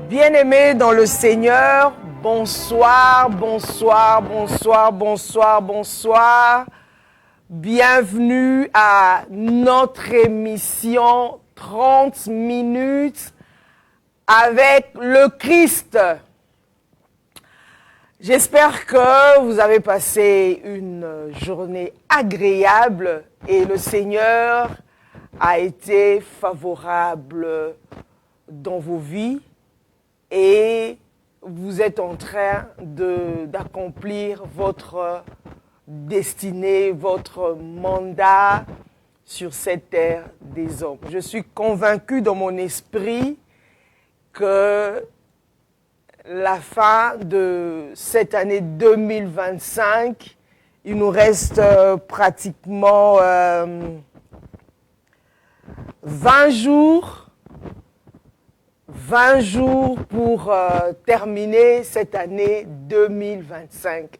Bien-aimés dans le Seigneur, bonsoir, bonsoir, bonsoir, bonsoir, bonsoir. Bienvenue à notre émission 30 minutes avec le Christ. J'espère que vous avez passé une journée agréable et le Seigneur a été favorable dans vos vies et vous êtes en train d'accomplir votre destinée, votre mandat sur cette terre des hommes. Je suis convaincu dans mon esprit que la fin de cette année 2025, il nous reste pratiquement 20 jours pour terminer cette année 2025.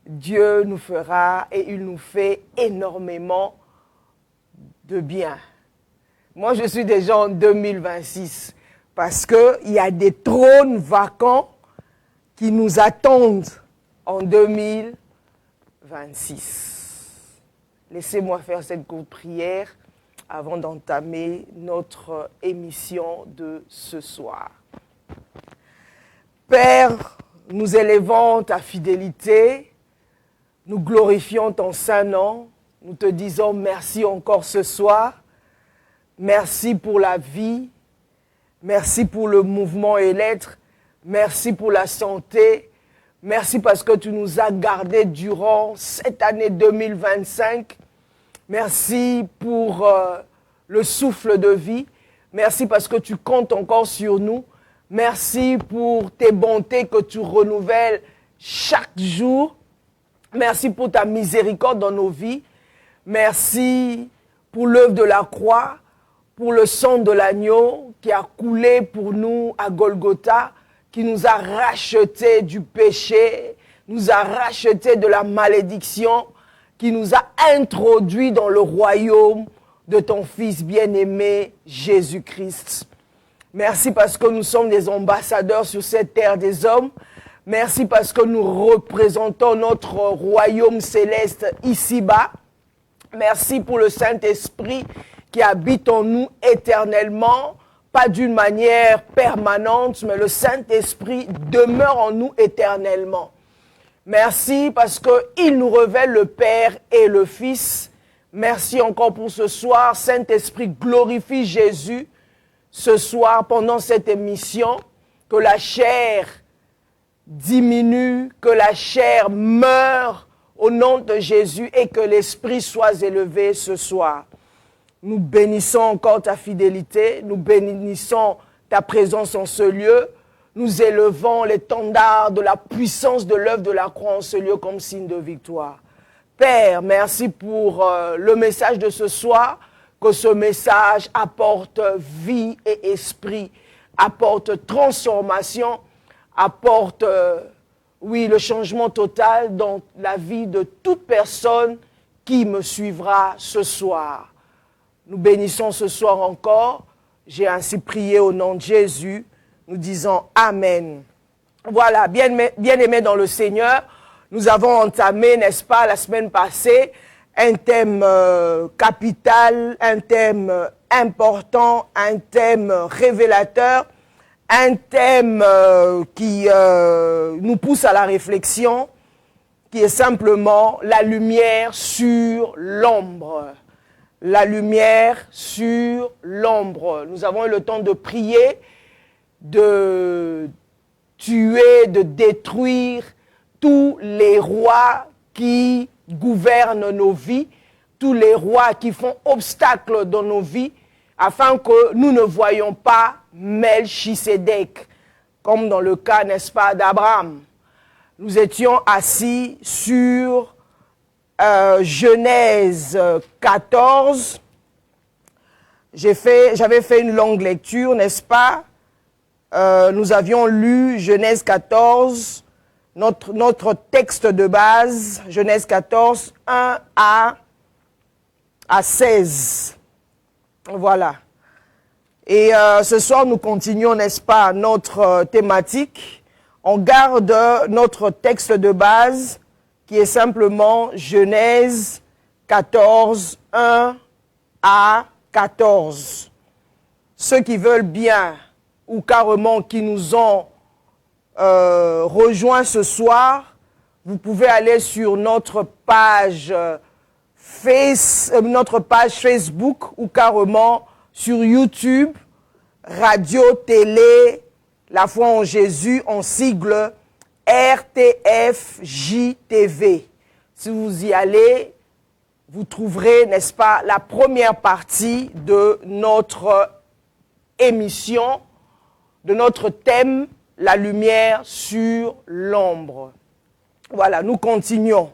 Dieu nous fera et il nous fait énormément de bien. Moi, je suis déjà en 2026 parce qu'il y a des trônes vacants qui nous attendent en 2026. Laissez-moi faire cette courte prière avant d'entamer notre émission de ce soir. Père, nous élevons ta fidélité, nous glorifions ton saint nom, nous te disons merci encore ce soir, merci pour la vie, merci pour le mouvement et l'être, merci pour la santé, merci parce que tu nous as gardés durant cette année 2025. Merci pour le souffle de vie. Merci parce que tu comptes encore sur nous. Merci pour tes bontés que tu renouvelles chaque jour. Merci pour ta miséricorde dans nos vies. Merci pour l'œuvre de la croix, pour le sang de l'agneau qui a coulé pour nous à Golgotha, qui nous a rachetés du péché, nous a rachetés de la malédiction, qui nous a introduits dans le royaume de ton Fils bien-aimé, Jésus-Christ. Merci parce que nous sommes des ambassadeurs sur cette terre des hommes. Merci parce que nous représentons notre royaume céleste ici-bas. Merci pour le Saint-Esprit qui habite en nous éternellement, pas d'une manière permanente, mais le Saint-Esprit demeure en nous éternellement. Merci parce qu'il nous révèle le Père et le Fils. Merci encore pour ce soir. Saint-Esprit, glorifie Jésus ce soir pendant cette émission. Que la chair diminue, que la chair meure au nom de Jésus et que l'Esprit soit élevé ce soir. Nous bénissons encore ta fidélité. Nous bénissons ta présence en ce lieu. Nous élevons l'étendard de la puissance de l'œuvre de la croix en ce lieu comme signe de victoire. Père, merci pour le message de ce soir, que ce message apporte vie et esprit, apporte transformation, apporte, le changement total dans la vie de toute personne qui me suivra ce soir. Nous bénissons ce soir encore. J'ai ainsi prié au nom de Jésus. Nous disons Amen. Voilà, bien-aimés dans le Seigneur, nous avons entamé, n'est-ce pas, la semaine passée, un thème capital, un thème important, un thème révélateur, un thème qui nous pousse à la réflexion, qui est simplement la lumière sur l'ombre. La lumière sur l'ombre. Nous avons eu le temps de prier, de tuer, de détruire tous les rois qui gouvernent nos vies, tous les rois qui font obstacle dans nos vies, afin que nous ne voyions pas Melchisédek, comme dans le cas, n'est-ce pas, d'Abraham. Nous étions assis sur Genèse 14. J'avais fait une longue lecture, n'est-ce pas? Nous avions lu Genèse 14, notre texte de base, Genèse 14, 1 à 16. Voilà. Et ce soir, nous continuons, n'est-ce pas, notre thématique. On garde notre texte de base qui est simplement Genèse 14, 1 à 14. Ceux qui veulent bien ou carrément qui nous ont rejoints ce soir, vous pouvez aller sur notre page Facebook ou carrément sur YouTube, Radio, Télé, La Foi en Jésus, en sigle RTFJTV. Si vous y allez, vous trouverez, n'est-ce pas, la première partie de notre émission, de notre thème, la lumière sur l'ombre. Voilà, nous continuons.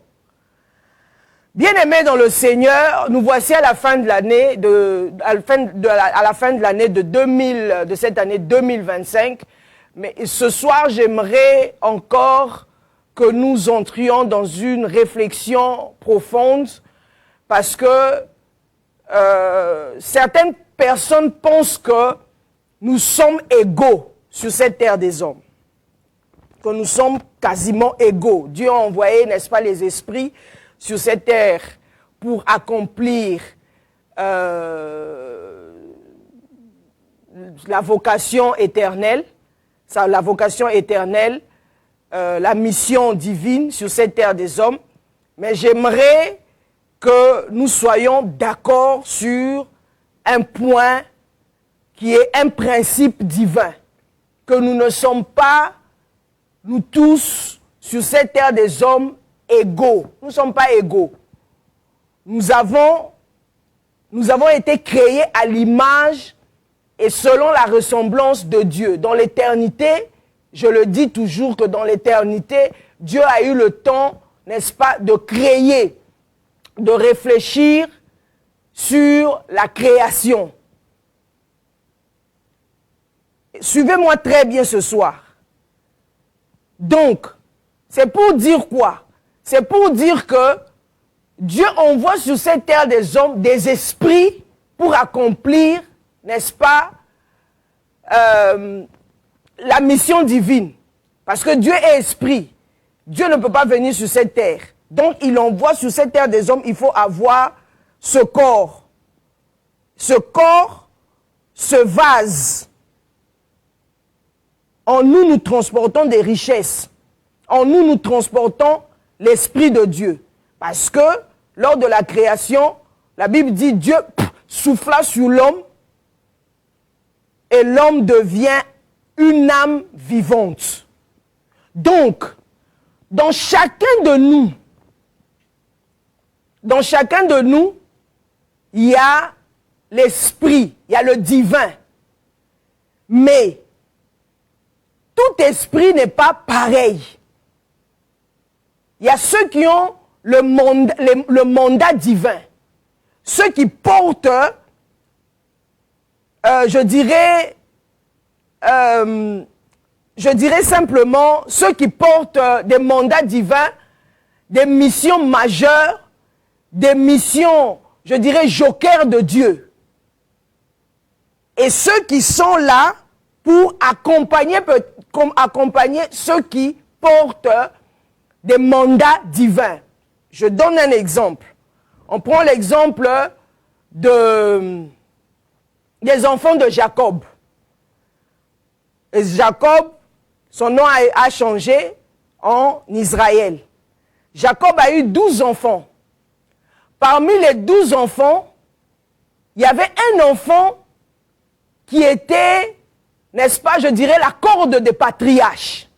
Bien-aimés dans le Seigneur, nous voici à la fin de l'année de cette année 2025. Mais ce soir, j'aimerais encore que nous entrions dans une réflexion profonde parce que certaines personnes pensent que nous sommes égaux sur cette terre des hommes. Que nous sommes quasiment égaux. Dieu a envoyé, n'est-ce pas, les esprits sur cette terre pour accomplir la vocation éternelle, la vocation éternelle, la mission divine sur cette terre des hommes. Mais j'aimerais que nous soyons d'accord sur un point qui est un principe divin, que nous ne sommes pas, nous tous, sur cette terre des hommes, égaux. Nous ne sommes pas égaux. Nous avons été créés à l'image et selon la ressemblance de Dieu. Dans l'éternité, je le dis toujours que dans l'éternité, Dieu a eu le temps, n'est-ce pas, de créer, de réfléchir sur la création. Suivez-moi très bien ce soir. Donc, c'est pour dire quoi? C'est pour dire que Dieu envoie sur cette terre des hommes des esprits pour accomplir, n'est-ce pas, la mission divine. Parce que Dieu est esprit. Dieu ne peut pas venir sur cette terre. Donc, il envoie sur cette terre des hommes, il faut avoir ce corps. Ce corps, ce vase. En nous, nous transportons des richesses. En nous, nous transportons l'Esprit de Dieu. Parce que, lors de la création, la Bible dit Dieu souffla sur l'homme et l'homme devient une âme vivante. Donc, dans chacun de nous, il y a l'Esprit, il y a le divin. Mais, tout esprit n'est pas pareil. Il y a ceux qui ont le mandat divin. Ceux qui portent, je dirais simplement, ceux qui portent des mandats divins, des missions majeures, des missions, je dirais, jokers de Dieu. Et ceux qui sont là pour accompagner ceux qui portent des mandats divins. Je donne un exemple. On prend l'exemple des enfants de Jacob. Et Jacob, son nom a changé en Israël. Jacob a eu 12 enfants. Parmi les 12 enfants, il y avait un enfant qui était, n'est-ce pas, je dirais, la corde des patriarches,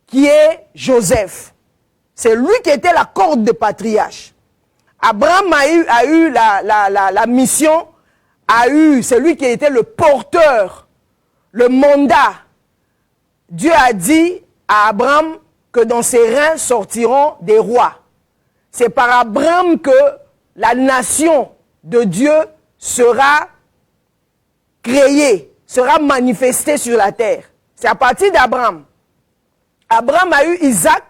qui est Joseph. C'est lui qui était la corde des patriarches. Abraham a eu la mission, c'est lui qui était le porteur, le mandat. Dieu a dit à Abraham que dans ses reins sortiront des rois. C'est par Abraham que la nation de Dieu sera créée, sera manifestée sur la terre. C'est à partir d'Abraham. Abraham a eu Isaac,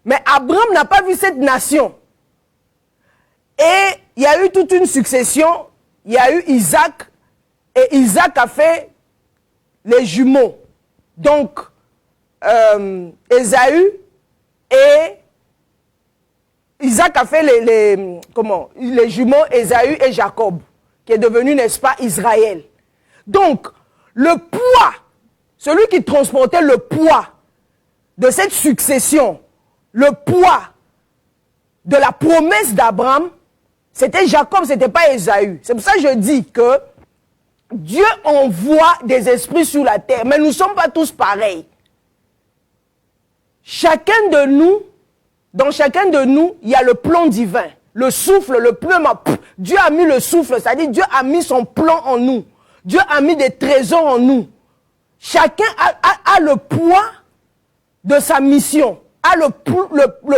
mais Abraham n'a pas vu cette nation. Et il y a eu toute une succession. Il y a eu Isaac Et Isaac a fait les jumeaux. Donc, Ésaü et Isaac a fait les jumeaux Ésaü et Jacob, qui est devenu, n'est-ce pas, Israël. Donc, le poids, celui qui transportait le poids de cette succession, le poids de la promesse d'Abraham, c'était Jacob, ce n'était pas Ésaü. C'est pour ça que je dis que Dieu envoie des esprits sur la terre, mais nous ne sommes pas tous pareils. Chacun de nous, dans chacun de nous, il y a le plan divin, le souffle, le pneuma. Dieu a mis le souffle, c'est-à-dire Dieu a mis son plan en nous. Dieu a mis des trésors en nous. Chacun a le poids de sa mission, a le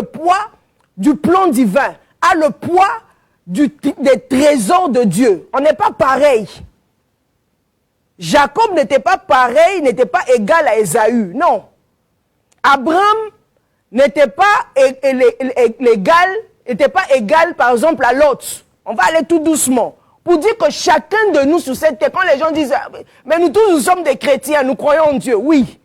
poids du plan divin, a le poids des trésors de Dieu. On n'est pas pareil. Jacob n'était pas pareil, n'était pas égal à Ésaü. Non. Abraham n'était pas égal, par exemple, à Lot. On va aller tout doucement. Pour dire que chacun de nous sur cette terre, quand les gens disent « Mais nous tous, nous sommes des chrétiens, nous croyons en Dieu. » Oui,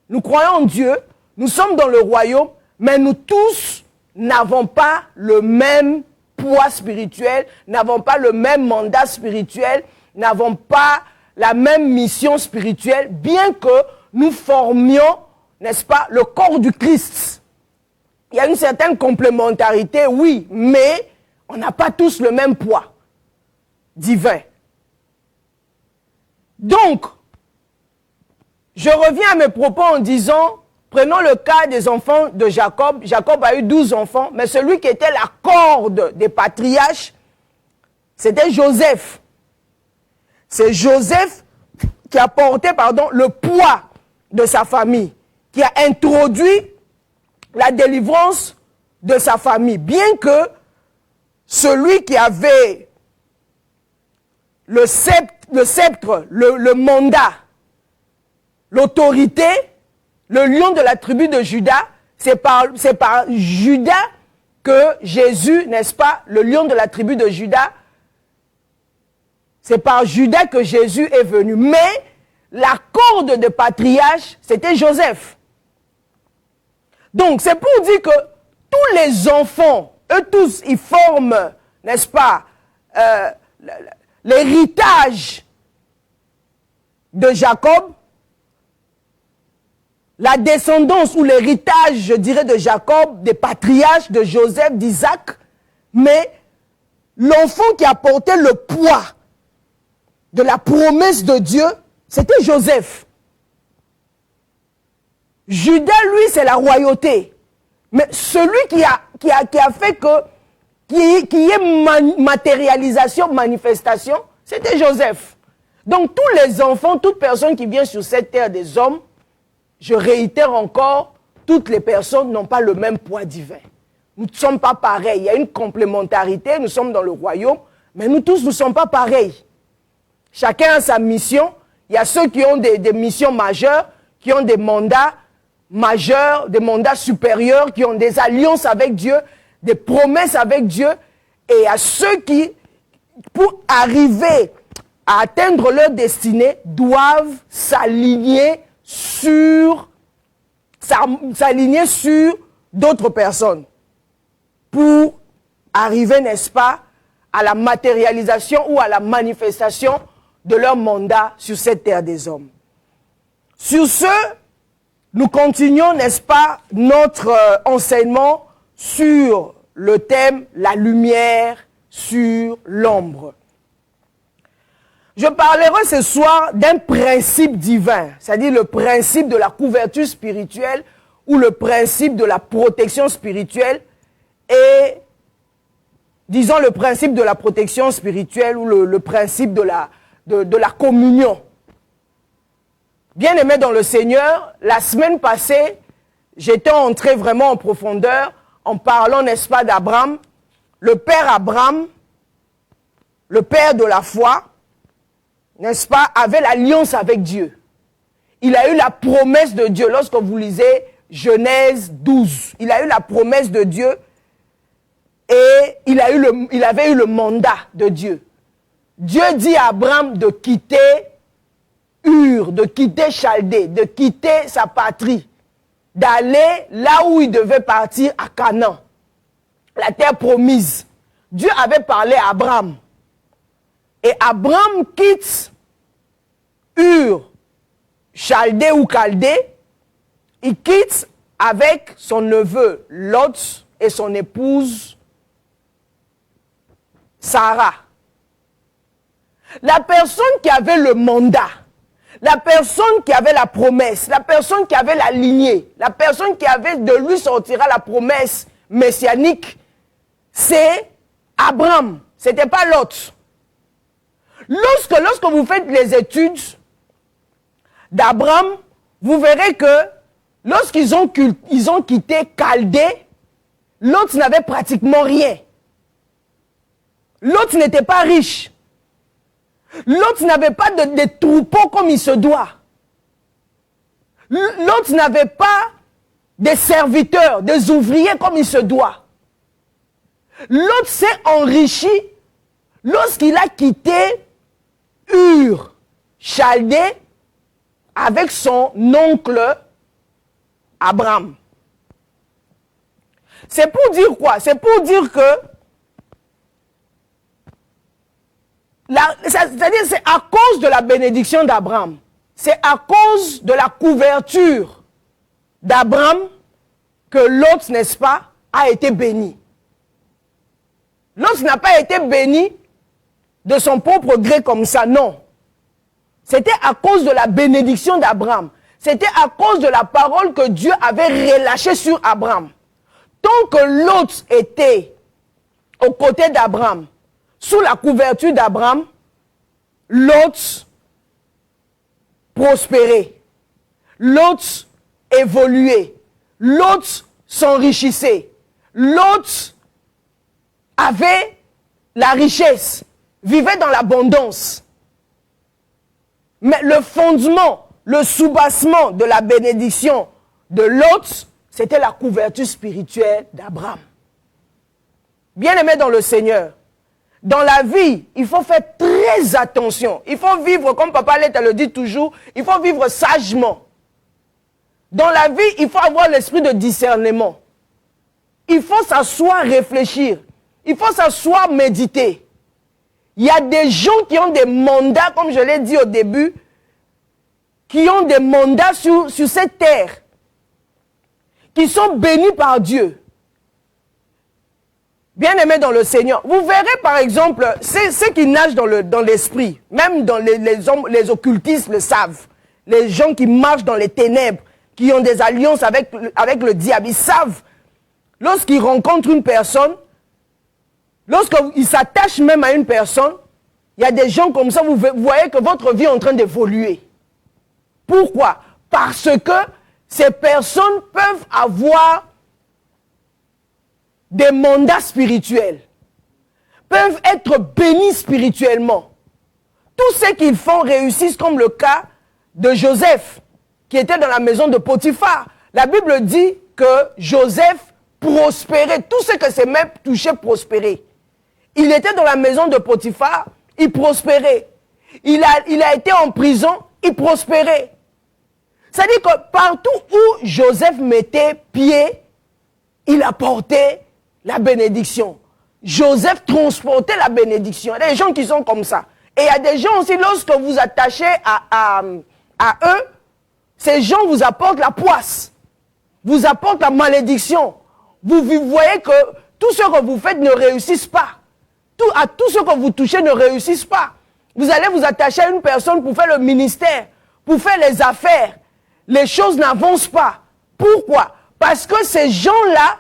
nous croyons en Dieu, nous sommes dans le royaume, mais nous tous n'avons pas le même poids spirituel, n'avons pas le même mandat spirituel, n'avons pas la même mission spirituelle, bien que nous formions, n'est-ce pas, le corps du Christ. Il y a une certaine complémentarité, oui, mais on n'a pas tous le même poids divin. Donc, je reviens à mes propos en disant, prenons le cas des enfants de Jacob. Jacob a eu 12 enfants, mais celui qui était la corde des patriarches, c'était Joseph. C'est Joseph qui a porté, le poids de sa famille, qui a introduit la délivrance de sa famille. Bien que celui qui avait le sceptre, le mandat, l'autorité, le lion de la tribu de Juda, c'est par Juda que Jésus, n'est-ce pas, le lion de la tribu de Juda, c'est par Juda que Jésus est venu. Mais la corde de patriarche, c'était Joseph. Donc, c'est pour dire que tous les enfants, eux tous, ils forment, n'est-ce pas, l'héritage de Jacob, la descendance ou l'héritage, je dirais, de Jacob, des patriarches, de Joseph, d'Isaac, mais l'enfant qui a porté le poids de la promesse de Dieu, c'était Joseph. Judas, lui, c'est la royauté. Mais celui qui a fait qu'il y ait matérialisation, manifestation, c'était Joseph. Donc tous les enfants, toute personne qui vient sur cette terre des hommes, je réitère encore, toutes les personnes n'ont pas le même poids divin. Nous ne sommes pas pareils. Il y a une complémentarité, nous sommes dans le royaume, mais nous tous ne sommes pas pareils. Chacun a sa mission. Il y a ceux qui ont des missions majeures, qui ont des mandats majeurs, des mandats supérieurs, qui ont des alliances avec Dieu, des promesses avec Dieu, et à ceux qui, pour arriver à atteindre leur destinée, doivent s'aligner sur d'autres personnes pour arriver, n'est-ce pas, à la matérialisation ou à la manifestation de leur mandat sur cette terre des hommes. Sur ce, nous continuons, n'est-ce pas, notre enseignement sur le thème « La lumière sur l'ombre ». Je parlerai ce soir d'un principe divin, c'est-à-dire le principe de la couverture spirituelle ou le principe de la protection spirituelle et, disons, le principe de la protection spirituelle ou le principe de la communion. Bien-aimés dans le Seigneur, la semaine passée, j'étais entré vraiment en profondeur en parlant, n'est-ce pas, d'Abraham, le père Abraham, le père de la foi, n'est-ce pas, avait l'alliance avec Dieu. Il a eu la promesse de Dieu. Lorsque vous lisez Genèse 12, il a eu la promesse de Dieu et il avait eu le mandat de Dieu Dieu dit à Abraham de quitter Ur, de quitter Chaldée, de quitter sa patrie, d'aller là où il devait partir, à Canaan, la terre promise. Dieu avait parlé à Abraham. Et Abraham quitte Ur, Chaldée ou Chaldée, il quitte avec son neveu Lot et son épouse Sarah. La personne qui avait le mandat, la personne qui avait la promesse, la personne qui avait la lignée, la personne qui avait de lui sortira la promesse messianique, c'est Abraham. Ce n'était pas Lot. Lorsque vous faites les études d'Abraham, vous verrez que lorsqu'ils ont quitté Chaldée, Lot n'avait pratiquement rien. Lot n'était pas riche. Lot n'avait pas de troupeaux comme il se doit. Lot n'avait pas des serviteurs, des ouvriers comme il se doit. Lot s'est enrichi lorsqu'il a quitté Ur, Chaldée, avec son oncle Abraham. C'est pour dire quoi? C'est pour dire que c'est-à-dire c'est à cause de la bénédiction d'Abraham, c'est à cause de la couverture d'Abraham que Lot, n'est-ce pas, a été béni. Lot n'a pas été béni de son propre gré comme ça, non. C'était à cause de la bénédiction d'Abraham. C'était à cause de la parole que Dieu avait relâchée sur Abraham. Tant que Lot était aux côtés d'Abraham, sous la couverture d'Abraham, Lot prospérait. Lot évoluait. Lot s'enrichissait. Lot avait la richesse, vivait dans l'abondance. Mais le fondement, le soubassement de la bénédiction de Lot, c'était la couverture spirituelle d'Abraham. Bien-aimé dans le Seigneur, dans la vie, il faut faire très attention. Il faut vivre, comme Papa Letta le dit toujours, il faut vivre sagement. Dans la vie, il faut avoir l'esprit de discernement. Il faut s'asseoir, réfléchir. Il faut s'asseoir, méditer. Il y a des gens qui ont des mandats, comme je l'ai dit au début, qui ont des mandats sur cette terre, qui sont bénis par Dieu. Bien-aimés dans le Seigneur, vous verrez par exemple, ceux qui nagent dans l'esprit, même dans les occultistes le savent, les gens qui marchent dans les ténèbres, qui ont des alliances avec le diable, ils savent, lorsqu'ils rencontrent une personne, lorsqu'ils s'attachent même à une personne, il y a des gens comme ça, vous voyez que votre vie est en train d'évoluer. Pourquoi? Parce que ces personnes peuvent avoir des mandats spirituels, peuvent être bénis spirituellement. Tout ce qu'ils font réussissent, comme le cas de Joseph, qui était dans la maison de Potiphar. La Bible dit que Joseph prospérait, tout ce que ses mains touchaient prospérait. Il était dans la maison de Potiphar, il prospérait. Il a été en prison, il prospérait. C'est-à-dire que partout où Joseph mettait pied, il apportait la bénédiction. Joseph transportait la bénédiction. Il y a des gens qui sont comme ça. Et il y a des gens aussi, lorsque vous attachez à eux, ces gens vous apportent la poisse, vous apportent la malédiction. Vous voyez que tout ce que vous faites ne réussit pas. Tout ce que vous touchez ne réussit pas. Vous allez vous attacher à une personne pour faire le ministère, pour faire les affaires. Les choses n'avancent pas. Pourquoi? Parce que ces gens-là,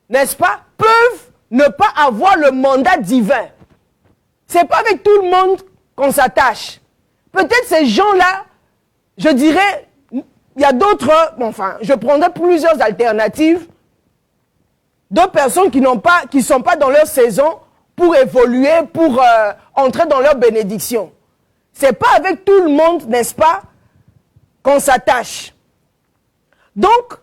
n'est-ce pas, peuvent ne pas avoir le mandat divin. C'est pas avec tout le monde qu'on s'attache. Peut-être ces gens-là, je dirais, il y a d'autres, enfin, je prendrai plusieurs alternatives de personnes qui sont pas dans leur saison pour évoluer, pour entrer dans leur bénédiction. C'est pas avec tout le monde, n'est-ce pas, qu'on s'attache. Donc,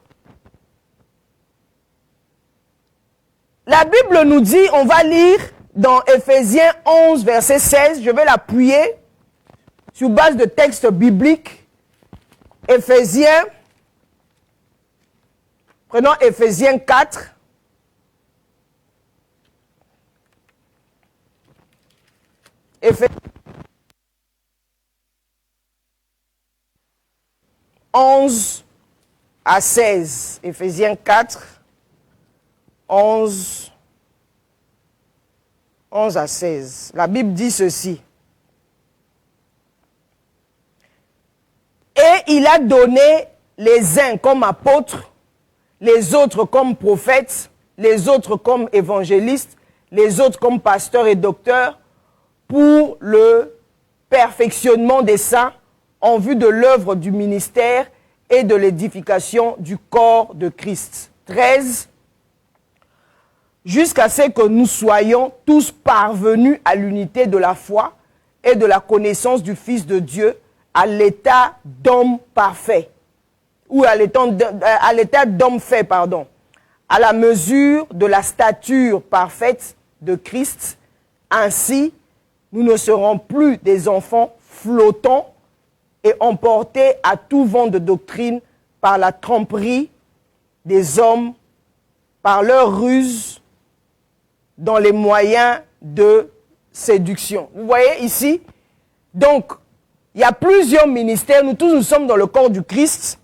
la Bible nous dit, on va lire dans Éphésiens 11, verset 16. Je vais l'appuyer sur base de textes bibliques. Éphésiens, prenons Éphésiens 4. Éphésiens 11 à 16. Éphésiens 4, 11 à 16. La Bible dit ceci. Et il a donné les uns comme apôtres, les autres comme prophètes, les autres comme évangélistes, les autres comme pasteurs et docteurs, pour le perfectionnement des saints en vue de l'œuvre du ministère et de l'édification du corps de Christ. 13. Jusqu'à ce que nous soyons tous parvenus à l'unité de la foi et de la connaissance du Fils de Dieu, à l'état d'homme parfait, ou à l'état d'homme fait, pardon, à la mesure de la stature parfaite de Christ. Ainsi, nous ne serons plus des enfants flottants et emportés à tout vent de doctrine par la tromperie des hommes, par leur ruse dans les moyens de séduction. Vous voyez ici, donc, il y a plusieurs ministères, nous tous nous sommes dans le corps du Christ,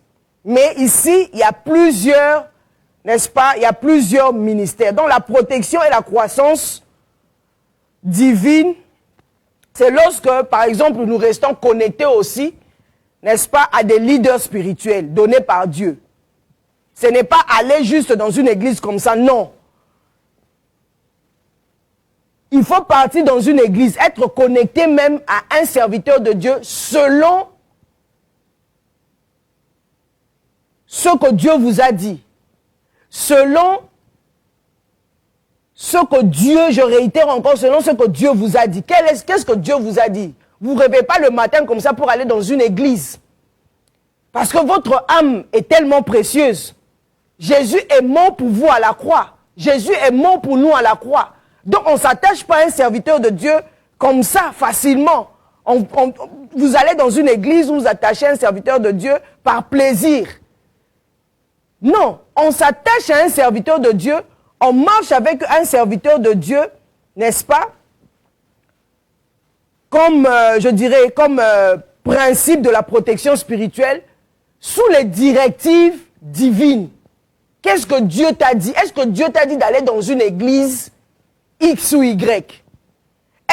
mais ici, il y a plusieurs, n'est-ce pas, il y a plusieurs ministères. Donc la protection et la croissance divine, c'est lorsque, par exemple, nous restons connectés aussi, n'est-ce pas, à des leaders spirituels donnés par Dieu. Ce n'est pas aller juste dans une église comme ça, non. Il faut partir dans une église, être connecté même à un serviteur de Dieu selon ce que Dieu vous a dit. Selon ce que Dieu, je réitère encore, selon ce que Dieu vous a dit. Qu'est-ce que Dieu vous a dit? Vous ne rêvez pas le matin comme ça pour aller dans une église. Parce que votre âme est tellement précieuse. Jésus est mort pour vous à la croix. Jésus est mort pour nous à la croix. Donc, on ne s'attache pas à un serviteur de Dieu comme ça, facilement. Vous allez dans une église où vous attachez à un serviteur de Dieu par plaisir. Non, on s'attache à un serviteur de Dieu, on marche avec un serviteur de Dieu, n'est-ce pas? Comme, je dirais, comme principe de la protection spirituelle, sous les directives divines. Qu'est-ce que Dieu t'a dit? Est-ce que Dieu t'a dit d'aller dans une église X ou Y?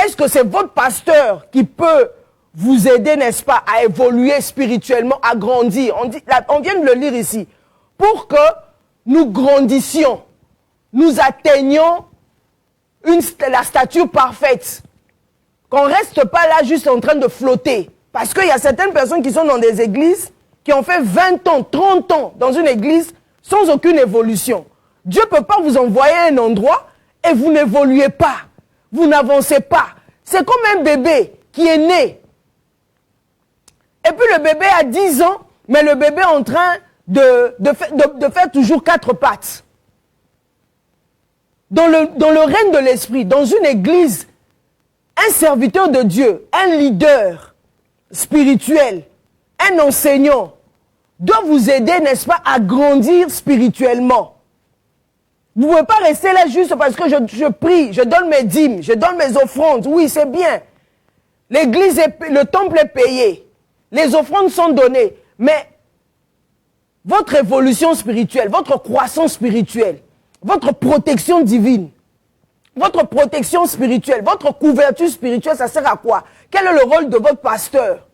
Est-ce que c'est votre pasteur qui peut vous aider, n'est-ce pas, à évoluer spirituellement, à grandir? On vient de le lire ici. Pour que nous grandissions, nous atteignions la stature parfaite. Qu'on ne reste pas là juste en train de flotter. Parce qu'il y a certaines personnes qui sont dans des églises, qui ont fait 20 ans, 30 ans dans une église sans aucune évolution. Dieu ne peut pas vous envoyer à un endroit et vous n'évoluez pas. Vous n'avancez pas. C'est comme un bébé qui est né. Et puis le bébé a 10 ans, mais le bébé est en train de faire toujours 4 pattes. Dans le règne de l'esprit, dans une église, un serviteur de Dieu, un leader spirituel, un enseignant, doit vous aider, n'est-ce pas, à grandir spirituellement. Vous ne pouvez pas rester là juste parce que je prie, je donne mes dîmes, je donne mes offrandes. Oui, c'est bien. L'église, le temple est payé. Les offrandes sont données. Mais votre évolution spirituelle, votre croissance spirituelle, votre protection divine, votre protection spirituelle, votre couverture spirituelle, ça sert à quoi? Quel est le rôle de votre pasteur?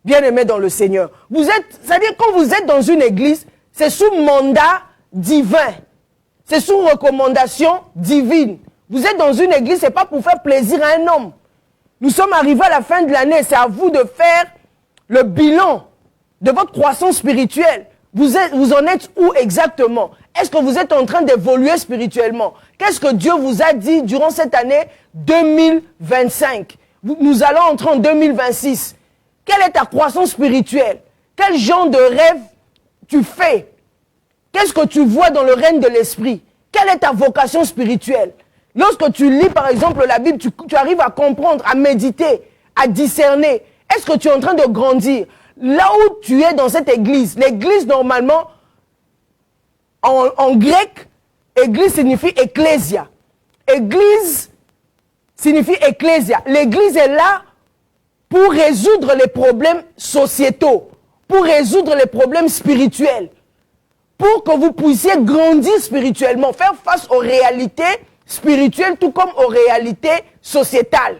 Bien-aimé dans le Seigneur. C'est-à-dire quand vous êtes dans une église, c'est sous mandat divin. C'est sous recommandation divine. Vous êtes dans une église, ce n'est pas pour faire plaisir à un homme. Nous sommes arrivés à la fin de l'année, c'est à vous de faire le bilan de votre croissance spirituelle. Vous en êtes où exactement? Est-ce que vous êtes en train d'évoluer spirituellement? Qu'est-ce que Dieu vous a dit durant cette année 2025? Nous allons entrer en 2026. Quelle est ta croissance spirituelle? Quel genre de rêve tu fais? Qu'est-ce que tu vois dans le règne de l'esprit? Quelle est ta vocation spirituelle? Lorsque tu lis, par exemple, la Bible, tu arrives à comprendre, à méditer, à discerner. Est-ce que tu es en train de grandir? Là où tu es dans cette église, l'église, normalement, en grec, église signifie ecclésia. Église signifie ecclésia. L'église est là pour résoudre les problèmes sociétaux, pour résoudre les problèmes spirituels, pour que vous puissiez grandir spirituellement, faire face aux réalités spirituelles tout comme aux réalités sociétales.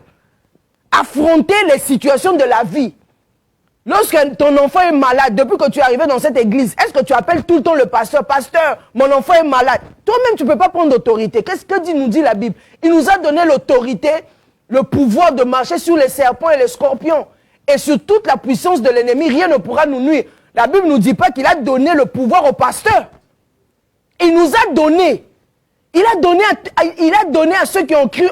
Affronter les situations de la vie. Lorsque ton enfant est malade, depuis que tu es arrivé dans cette église, est-ce que tu appelles tout le temps le pasteur? Pasteur, mon enfant est malade. Toi-même, tu ne peux pas prendre d'autorité. Qu'est-ce que nous dit la Bible? Il nous a donné l'autorité, le pouvoir de marcher sur les serpents et les scorpions. Et sur toute la puissance de l'ennemi, rien ne pourra nous nuire. La Bible ne nous dit pas qu'il a donné le pouvoir au pasteur. Il nous a donné. Il a donné à ceux qui ont cru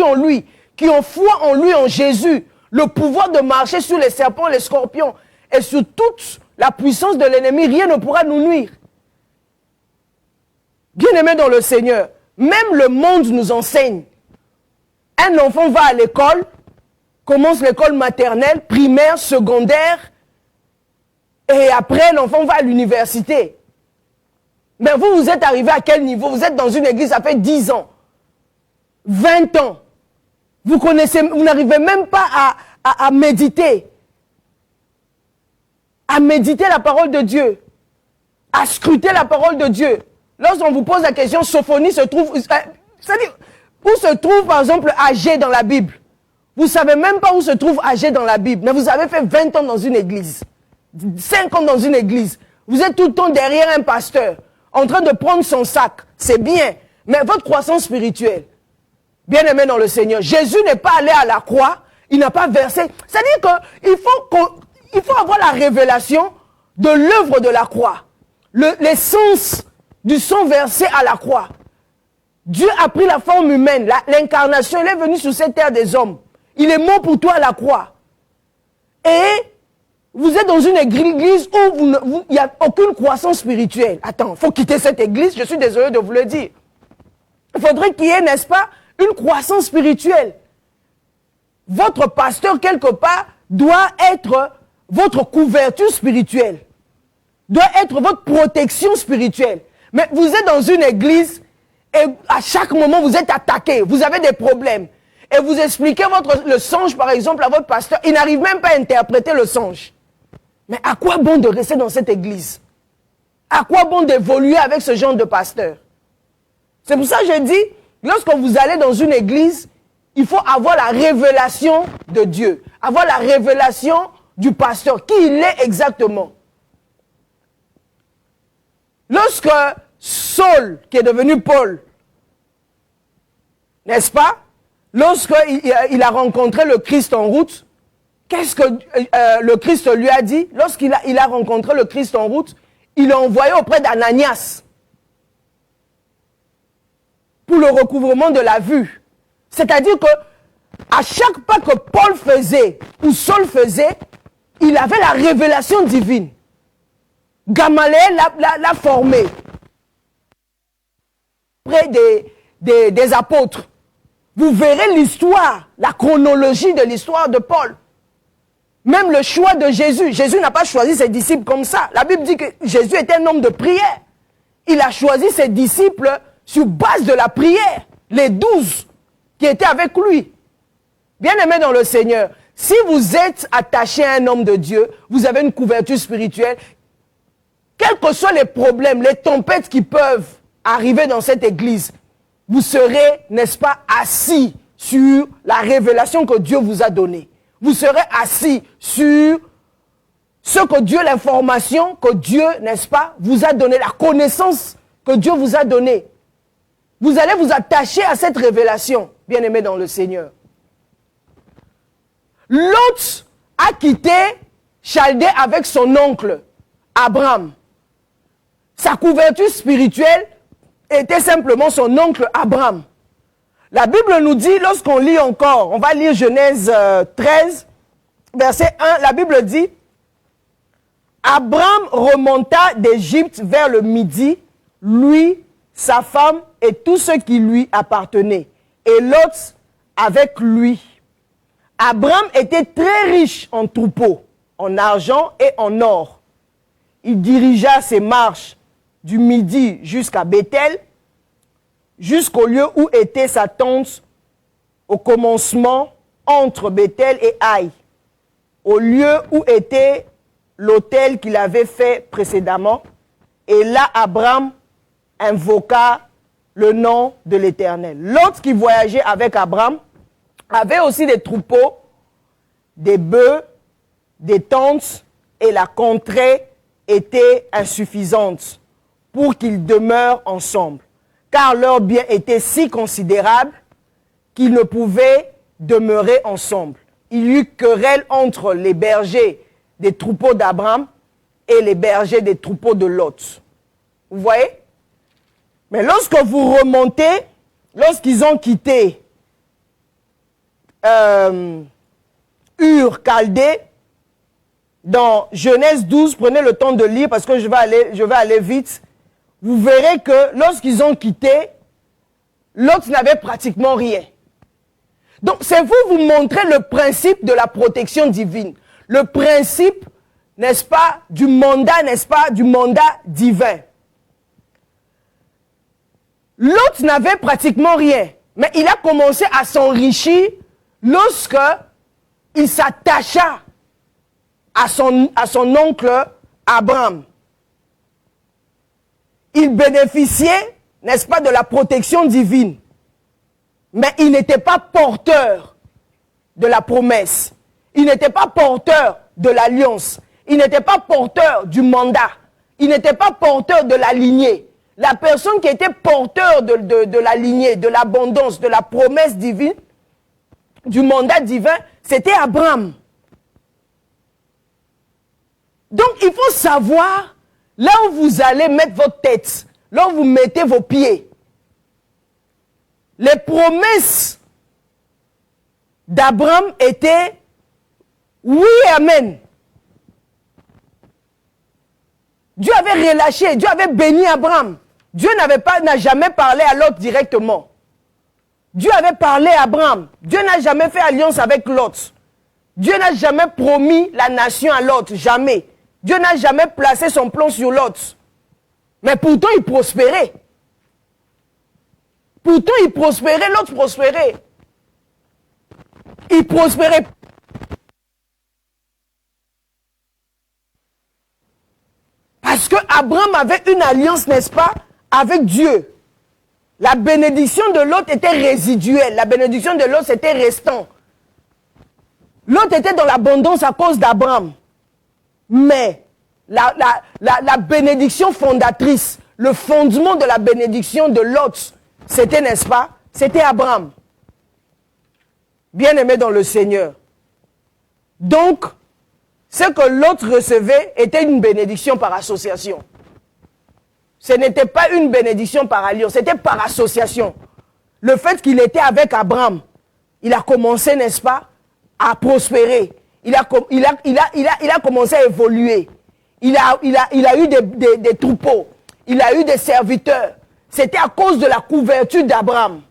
en lui, qui ont foi en lui, en Jésus, le pouvoir de marcher sur les serpents et les scorpions. Et sur toute la puissance de l'ennemi, rien ne pourra nous nuire. Bien-aimés dans le Seigneur, même le monde nous enseigne. Un enfant va à l'école, commence l'école maternelle, primaire, secondaire, et après l'enfant va à l'université. Mais vous êtes arrivé à quel niveau? Vous êtes dans une église, ça fait 10 ans, 20 ans. Vous n'arrivez même pas à méditer. À méditer la parole de Dieu. À scruter la parole de Dieu. Lorsqu'on vous pose la question, Sophonie se trouve... C'est-à-dire, où se trouve par exemple Agé dans la Bible? Vous ne savez même pas où se trouve Agé dans la Bible. Mais vous avez fait 20 ans dans une église. 5 ans dans une église. Vous êtes tout le temps derrière un pasteur. En train de prendre son sac. C'est bien. Mais votre croissance spirituelle... Bien-aimé dans le Seigneur, Jésus n'est pas allé à la croix, il n'a pas versé. C'est-à-dire qu'il faut avoir la révélation de l'œuvre de la croix. L'essence du sang versé à la croix. Dieu a pris la forme humaine, l'incarnation, il est venu sur cette terre des hommes. Il est mort pour toi à la croix. Et vous êtes dans une église où il n'y a aucune croissance spirituelle. Attends, il faut quitter cette église, je suis désolé de vous le dire. Il faudrait qu'il y ait, n'est-ce pas, une croissance spirituelle. Votre pasteur, quelque part, doit être votre couverture spirituelle. Doit être votre protection spirituelle. Mais vous êtes dans une église et à chaque moment vous êtes attaqué. Vous avez des problèmes. Et vous expliquez le songe, par exemple, à votre pasteur. Il n'arrive même pas à interpréter le songe. Mais à quoi bon de rester dans cette église? À quoi bon d'évoluer avec ce genre de pasteur? C'est pour ça que je dis, lorsque vous allez dans une église, il faut avoir la révélation de Dieu. Avoir la révélation du pasteur, qui il est exactement. Lorsque Saul, qui est devenu Paul, n'est-ce pas? Lorsqu'il a rencontré le Christ en route, qu'est-ce que le Christ lui a dit? Lorsqu'il a rencontré le Christ en route, il l'a envoyé auprès d'Ananias pour le recouvrement de la vue. C'est-à-dire que à chaque pas que Paul faisait ou Saul faisait, il avait la révélation divine. Gamaliel l'a formé auprès des apôtres. Vous verrez l'histoire, la chronologie de l'histoire de Paul. Même le choix de Jésus. Jésus n'a pas choisi ses disciples comme ça. La Bible dit que Jésus était un homme de prière. Il a choisi ses disciples sur base de la prière, les 12 qui étaient avec lui. Bien-aimés dans le Seigneur, si vous êtes attaché à un homme de Dieu, vous avez une couverture spirituelle, quels que soient les problèmes, les tempêtes qui peuvent arriver dans cette église, vous serez, n'est-ce pas, assis sur la révélation que Dieu vous a donnée. Vous serez assis sur ce que Dieu, l'information que Dieu, n'est-ce pas, vous a donné, la connaissance que Dieu vous a donnée. Vous allez vous attacher à cette révélation, bien-aimés dans le Seigneur. Lot a quitté Chaldée avec son oncle, Abraham. Sa couverture spirituelle était simplement son oncle Abraham. La Bible nous dit, lorsqu'on lit encore, on va lire Genèse 13, verset 1, la Bible dit, Abraham remonta d'Égypte vers le midi, lui, sa femme et tout ce qui lui appartenait. et Lot avec lui. Abraham était très riche en troupeaux, en argent et en or. Il dirigea ses marches du midi jusqu'à Bethel, jusqu'au lieu où était sa tente au commencement entre Bethel et Haï, au lieu où était l'autel qu'il avait fait précédemment. Et là, Abraham invoqua le nom de l'Éternel. L'autre qui voyageait avec Abraham avait aussi des troupeaux, des bœufs, des tentes, et la contrée était insuffisante pour qu'ils demeurent ensemble, car leurs biens étaient si considérables qu'ils ne pouvaient demeurer ensemble. Il y eut querelle entre les bergers des troupeaux d'Abraham et les bergers des troupeaux de Lot. Vous voyez? Mais lorsque vous remontez, lorsqu'ils ont quitté Ur Chaldée, dans Genèse 12, prenez le temps de lire parce que je vais aller vite. Vous verrez que lorsqu'ils ont quitté, Lot n'avait pratiquement rien. Donc c'est vous montrer le principe de la protection divine. Le principe, n'est-ce pas, du mandat divin. Lot n'avait pratiquement rien, mais il a commencé à s'enrichir lorsque il s'attacha à son oncle Abraham. Il bénéficiait, n'est-ce pas, de la protection divine, mais il n'était pas porteur de la promesse. Il n'était pas porteur de l'alliance. Il n'était pas porteur du mandat. Il n'était pas porteur de la lignée. La personne qui était porteur de la lignée, de l'abondance, de la promesse divine, du mandat divin, c'était Abraham. Donc, il faut savoir là où vous allez mettre votre tête, là où vous mettez vos pieds. Les promesses d'Abraham étaient oui et amen. Dieu avait relâché, Dieu avait béni Abraham. Dieu n'a jamais parlé à Lot directement. Dieu avait parlé à Abraham. Dieu n'a jamais fait alliance avec Lot. Dieu n'a jamais promis la nation à Lot, jamais. Dieu n'a jamais placé son plan sur Lot. Mais pourtant, il prospérait. Pourtant, il prospérait, Lot prospérait. Il prospérait. Parce que Abraham avait une alliance, n'est-ce pas, avec Dieu. La bénédiction de Lot était résiduelle. La bénédiction de Lot, c'était restant. Lot était dans l'abondance à cause d'Abraham. Mais la bénédiction fondatrice, le fondement de la bénédiction de Lot, c'était, n'est-ce pas, c'était Abraham. Bien-aimé dans le Seigneur. Donc, ce que Lot recevait était une bénédiction par association. Ce n'était pas une bénédiction par alliance, c'était par association. Le fait qu'il était avec Abraham, il a commencé, n'est-ce pas, à prospérer. Il a commencé à évoluer. Il a eu des troupeaux. Il a eu des serviteurs. C'était à cause de la couverture d'Abraham.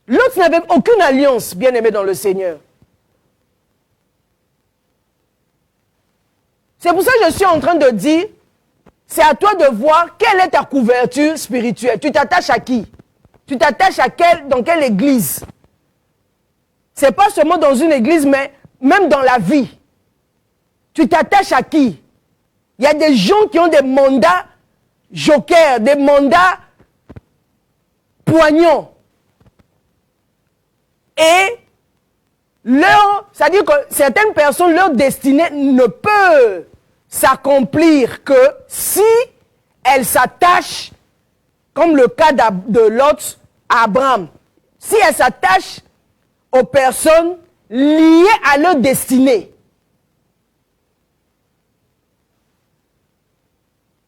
L'autre n'avait aucune alliance, bien-aimé dans le Seigneur. C'est pour ça que je suis en train de dire, c'est à toi de voir quelle est ta couverture spirituelle. Tu t'attaches à qui? Tu t'attaches à dans quelle église? Ce n'est pas seulement dans une église, mais même dans la vie. Tu t'attaches à qui? Il y a des gens qui ont des mandats jokers, des mandats poignants. Et c'est-à-dire que certaines personnes, leur destinée ne peut s'accomplir que si elles s'attachent, comme le cas de Lot à Abraham, si elles s'attachent aux personnes liées à leur destinée.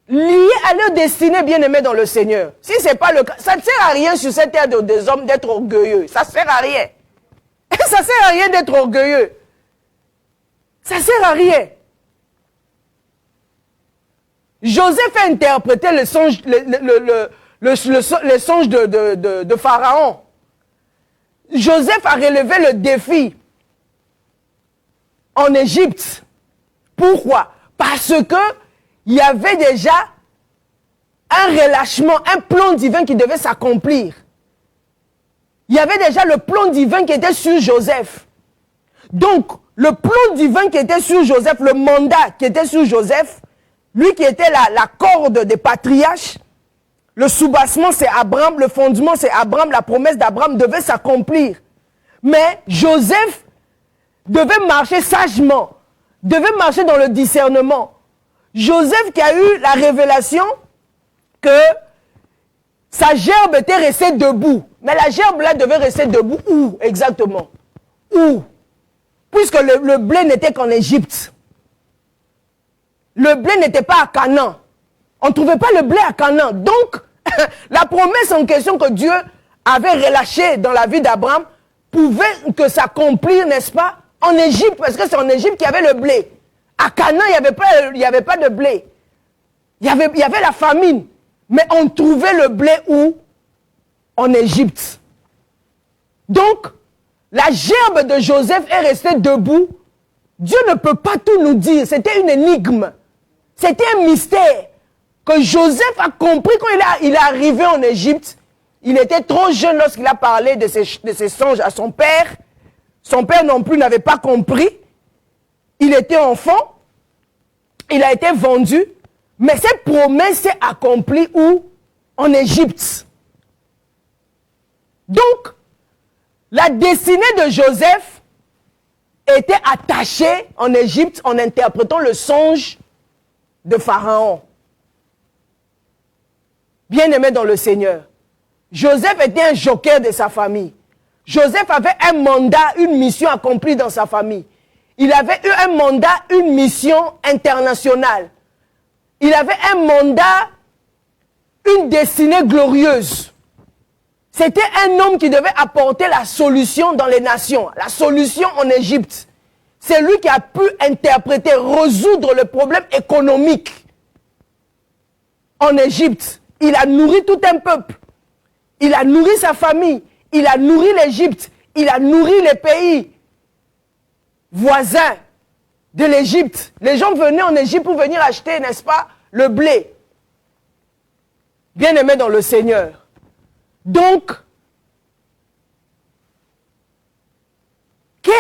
Liées à leur destinée, bien-aimés dans le Seigneur. Si ce n'est pas le cas, ça ne sert à rien sur cette terre des hommes d'être orgueilleux. Ça ne sert à rien. Ça ne sert à rien d'être orgueilleux. Ça ne sert à rien. Joseph a interprété le songe, le songe de Pharaon. Joseph a relevé le défi en Égypte. Pourquoi? Parce que il y avait déjà un relâchement, un plan divin qui devait s'accomplir. Il y avait déjà le plan divin qui était sur Joseph. Donc, le plan divin qui était sur Joseph, le mandat qui était sur Joseph, lui qui était la corde des patriarches, le soubassement c'est Abraham, le fondement c'est Abraham, la promesse d'Abraham devait s'accomplir. Mais Joseph devait marcher sagement, devait marcher dans le discernement. Joseph qui a eu la révélation que sa gerbe était restée debout. Mais la gerbe là devait rester debout où exactement? Où? Puisque le blé n'était qu'en Égypte. Le blé n'était pas à Canaan. On ne trouvait pas le blé à Canaan. Donc, la promesse en question que Dieu avait relâchée dans la vie d'Abraham pouvait que s'accomplir, n'est-ce pas, en Égypte, parce que c'est en Égypte qu'il y avait le blé. À Canaan, il n'y avait pas de blé. Il y avait la famine. Mais on trouvait le blé où? En Égypte. Donc, la gerbe de Joseph est restée debout. Dieu ne peut pas tout nous dire. C'était une énigme. C'était un mystère que Joseph a compris quand il est arrivé en Égypte. Il était trop jeune lorsqu'il a parlé de ses songes à son père. Son père non plus n'avait pas compris. Il était enfant. Il a été vendu. Mais cette promesse s'est accomplie où? En Égypte. Donc, la destinée de Joseph était attachée en Égypte en interprétant le songe de Pharaon. Bien-aimé dans le Seigneur, Joseph était un joker de sa famille. Joseph avait un mandat, une mission accomplie dans sa famille. Il avait eu un mandat, une mission internationale. Il avait un mandat, une destinée glorieuse. C'était un homme qui devait apporter la solution dans les nations, la solution en Égypte. C'est lui qui a pu interpréter, résoudre le problème économique en Égypte. Il a nourri tout un peuple. Il a nourri sa famille. Il a nourri l'Égypte. Il a nourri les pays voisins de l'Égypte. Les gens venaient en Égypte pour venir acheter, n'est-ce pas, le blé. Bien-aimé dans le Seigneur. Donc, qui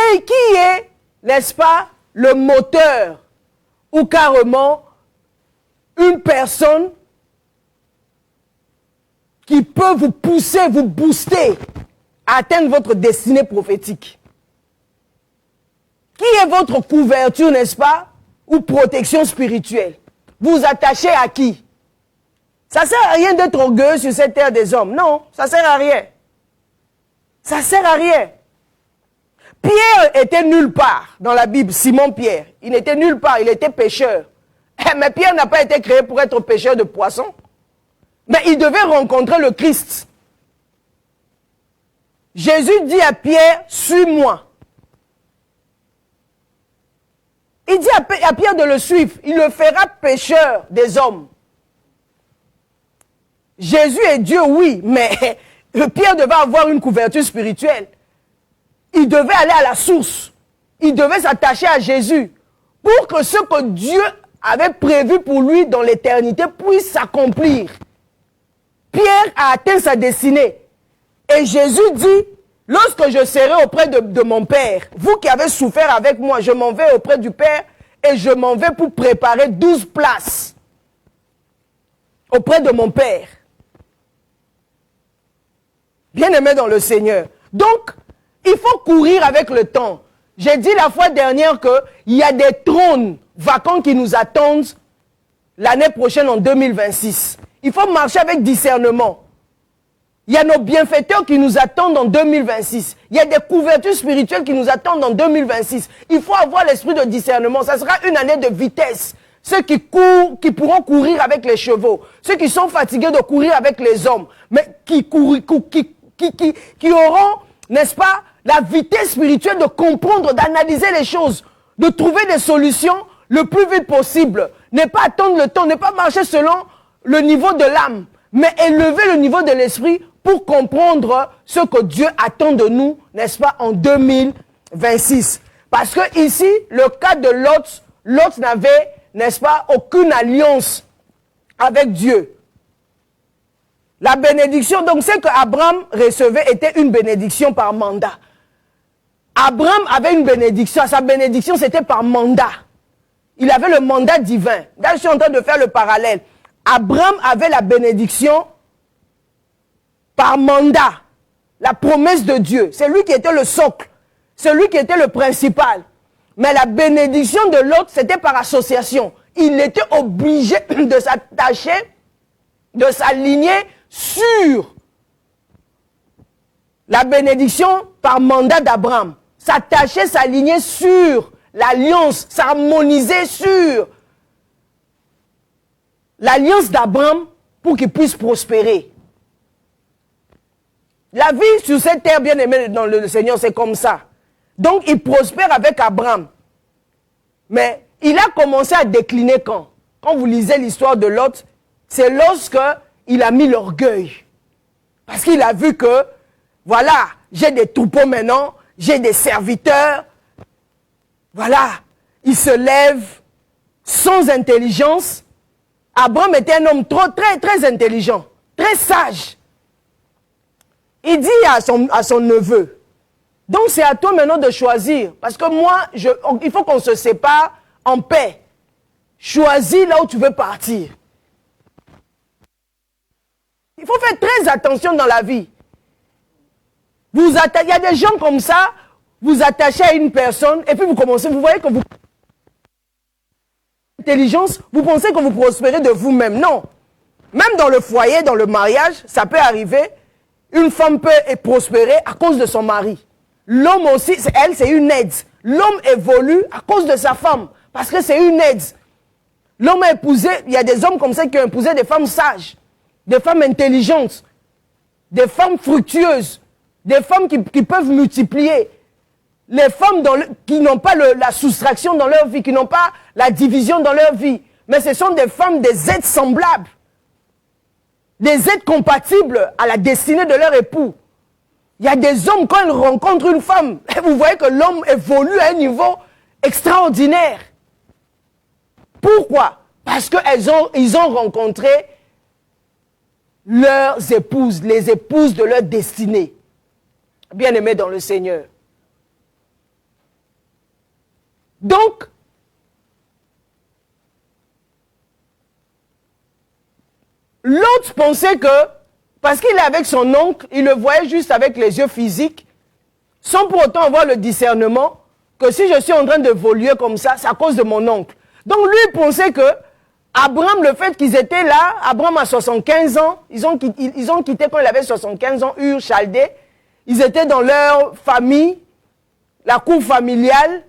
est, n'est-ce pas, le moteur ou carrément une personne qui peut vous pousser, vous booster à atteindre votre destinée prophétique? Qui est votre couverture, n'est-ce pas, ou protection spirituelle? Vous attachez à qui? Ça ne sert à rien d'être orgueilleux sur cette terre des hommes. Non, ça ne sert à rien. Ça ne sert à rien. Pierre était nulle part dans la Bible, Simon Pierre. Il n'était nulle part, il était pêcheur. Mais Pierre n'a pas été créé pour être pêcheur de poissons. Mais il devait rencontrer le Christ. Jésus dit à Pierre, suis-moi. Il dit à Pierre de le suivre. Il le fera pêcheur des hommes. Jésus est Dieu, oui, mais Pierre devait avoir une couverture spirituelle. Il devait aller à la source. Il devait s'attacher à Jésus pour que ce que Dieu avait prévu pour lui dans l'éternité puisse s'accomplir. Pierre a atteint sa destinée. Et Jésus dit, lorsque je serai auprès de mon Père, vous qui avez souffert avec moi, je m'en vais auprès du Père et je m'en vais pour préparer 12 places auprès de mon Père. Bien-aimé dans le Seigneur. Donc, il faut courir avec le temps. J'ai dit la fois dernière qu'il y a des trônes vacants qui nous attendent l'année prochaine en 2026. Il faut marcher avec discernement. Il y a nos bienfaiteurs qui nous attendent en 2026. Il y a des couvertures spirituelles qui nous attendent en 2026. Il faut avoir l'esprit de discernement. Ça sera une année de vitesse. Ceux qui courent, qui pourront courir avec les chevaux. Ceux qui sont fatigués de courir avec les hommes. Mais qui auront, n'est-ce pas, la vitesse spirituelle de comprendre, d'analyser les choses, de trouver des solutions le plus vite possible. Ne pas attendre le temps, ne pas marcher selon le niveau de l'âme, mais élever le niveau de l'esprit pour comprendre ce que Dieu attend de nous, n'est-ce pas, en 2026. Parce que ici, le cas de Lot, Lot n'avait, n'est-ce pas, aucune alliance avec Dieu. La bénédiction, donc ce que Abraham recevait était une bénédiction par mandat. Abraham avait une bénédiction, sa bénédiction c'était par mandat. Il avait le mandat divin. Là, je suis en train de faire le parallèle. Abraham avait la bénédiction par mandat, la promesse de Dieu. C'est lui qui était le socle, c'est lui qui était le principal. Mais la bénédiction de l'autre, c'était par association. Il était obligé de s'attacher, de s'aligner sur la bénédiction par mandat d'Abraham. S'attacher, s'aligner sur l'alliance, s'harmoniser sur l'alliance d'Abraham pour qu'il puisse prospérer. La vie sur cette terre, bien aimée dans le Seigneur, c'est comme ça. Donc, il prospère avec Abraham. Mais il a commencé à décliner quand? Quand vous lisez l'histoire de Lot, c'est lorsque il a mis l'orgueil. Parce qu'il a vu que, voilà, j'ai des troupeaux maintenant, j'ai des serviteurs. Voilà, il se lève sans intelligence. Abraham était un homme très intelligent, très sage. Il dit à son neveu, donc c'est à toi maintenant de choisir. Parce que moi, il faut qu'on se sépare en paix. Choisis là où tu veux partir. Il faut faire très attention dans la vie. Il y a des gens comme ça, vous attachez à une personne et puis vous commencez, vous voyez que vous... Intelligence, vous pensez que vous prospérez de vous-même. Non. Même dans le foyer, dans le mariage, ça peut arriver. Une femme peut prospérer à cause de son mari. L'homme aussi, elle, c'est une aide. L'homme évolue à cause de sa femme, parce que c'est une aide. L'homme a épousé, il y a des hommes comme ça qui ont épousé des femmes sages, des femmes intelligentes, des femmes fructueuses, des femmes qui peuvent multiplier. Les femmes qui n'ont pas la soustraction dans leur vie, qui n'ont pas la division dans leur vie, mais ce sont des femmes, des êtres semblables. Des êtres compatibles à la destinée de leur époux. Il y a des hommes, quand ils rencontrent une femme, vous voyez que l'homme évolue à un niveau extraordinaire. Pourquoi? Parce qu'ils ont rencontré leurs épouses, les épouses de leur destinée. Bien-aimés dans le Seigneur. Donc, l'autre pensait que, parce qu'il est avec son oncle, il le voyait juste avec les yeux physiques, sans pour autant avoir le discernement, que si je suis en train d'évoluer comme ça, c'est à cause de mon oncle. Donc lui, il pensait que, Abraham, le fait qu'ils étaient là, Abraham a 75 ans, ils ont quitté quand il avait 75 ans, Ur, Chaldée, ils étaient dans leur famille, la cour familiale,